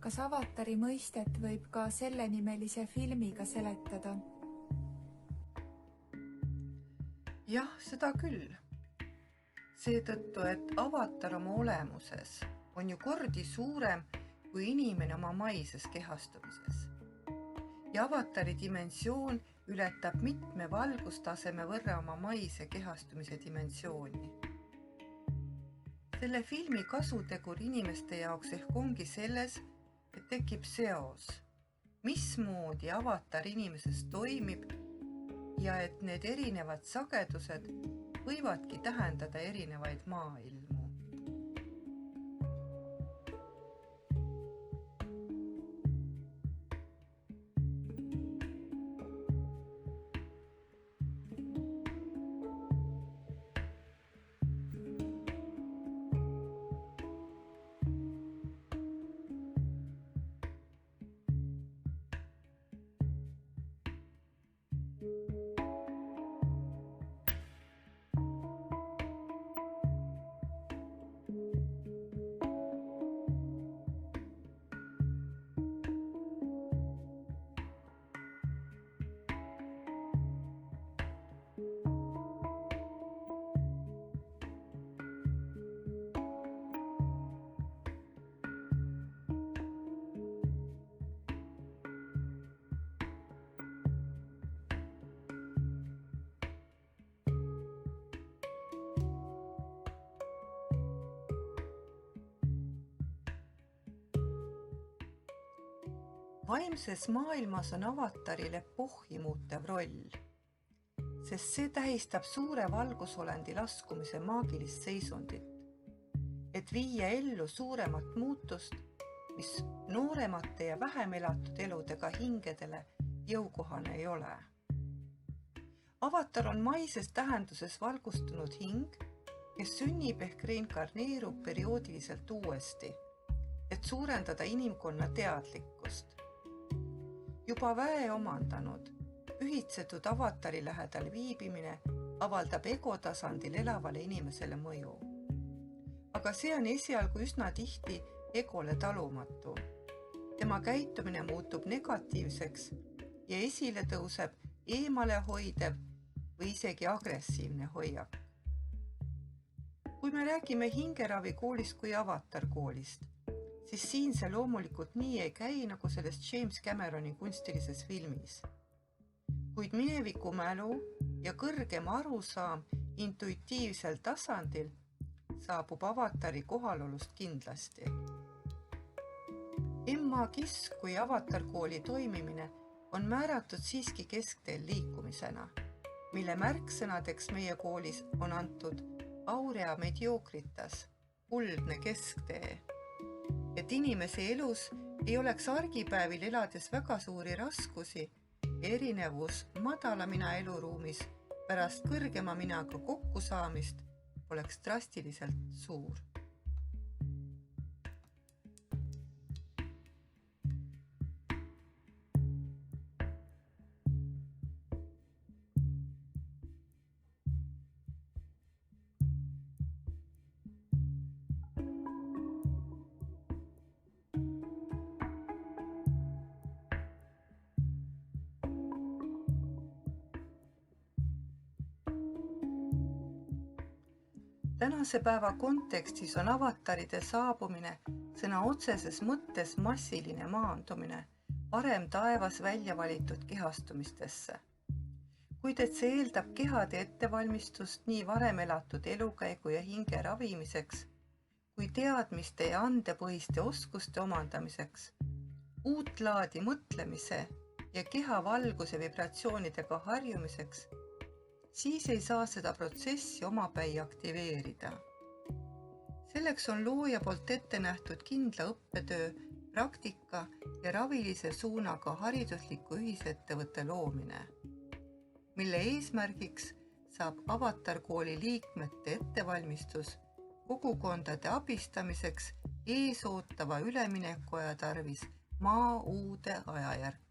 Kas Avatari mõistet võib ka sellenimelise filmiga seletada? Jah, seda küll. Seetõttu, et Avatar oma olemuses on ju kordi suurem kui inimene oma maises kehastumises. Ja Avatari dimensioon ületab mitme valgustaseme võrra oma maise kehastumise dimensiooni. Selle filmi kasutegur inimeste jaoks ehk ongi selles, et tekib seos, mismoodi Avatar inimeses toimib ja et need erinevad sagedused võivadki tähendada erinevaid maailmu. Vaimses maailmas on Avataril epohhi muutev roll, sest see tähistab suure valgusolendi laskumise maagilist seisundit, et viia ellu suuremat muutust, mis nooremate ja vähem elatud eludega hingedele jõukohane ei ole. Avatar on maises tähenduses valgustunud hing, kes sünnib ehk reinkarneerub perioodiliselt uuesti, et suurendada inimkonna teadlikkust. Juba väe omandanud, ühitsetud Avatari lähedal viibimine avaldab egotasandil elavale inimesele mõju. Aga see on esialgu üsna tihti egole talumatu. Tema käitumine muutub negatiivseks ja esile tõuseb eemale hoidev või isegi agressiivne hoiak. Kui me räägime hingeravi koolist kui Avatar koolist, siis siin see loomulikult nii ei käi nagu selles James Cameroni kunstilises filmis. Kuid mineviku mälu ja kõrgem arusaam intuitiivsel tasandil saabub Avatari kohalolust kindlasti. Emma Kiss kui Avatar kooli toimimine on määratud siiski keskteel liikumisena, mille märksõnadeks meie koolis on antud aurea mediocritas, kuldne kesktee. Et inimese elus ei oleks argipäevil elades väga suuri raskusi, erinevus madala mina eluruumis pärast kõrgema minaga kokkusaamist oleks drastiliselt suur. Tänase päeva kontekstis on avataride saabumine sõna otseses mõttes massiline maandumine varem taevas välja valitud kehastumistesse. Kuid et see eeldab kehade ettevalmistust nii varem elatud elukäigu ja hinge ravimiseks, kui teadmiste ja andepõhiste oskuste omandamiseks, uut laadi mõtlemise ja keha valguse vibratsioonidega harjumiseks, siis ei saa seda protsessi omapäi aktiveerida. Selleks on looja poolt ette nähtud kindla õppetöö, praktika ja ravilise suunaga haridusliku ühisettevõtte loomine, mille eesmärgiks saab Avatar kooli liikmete ettevalmistus kogukondade abistamiseks eesootava üleminekuaja tarvis maa uude ajajärku.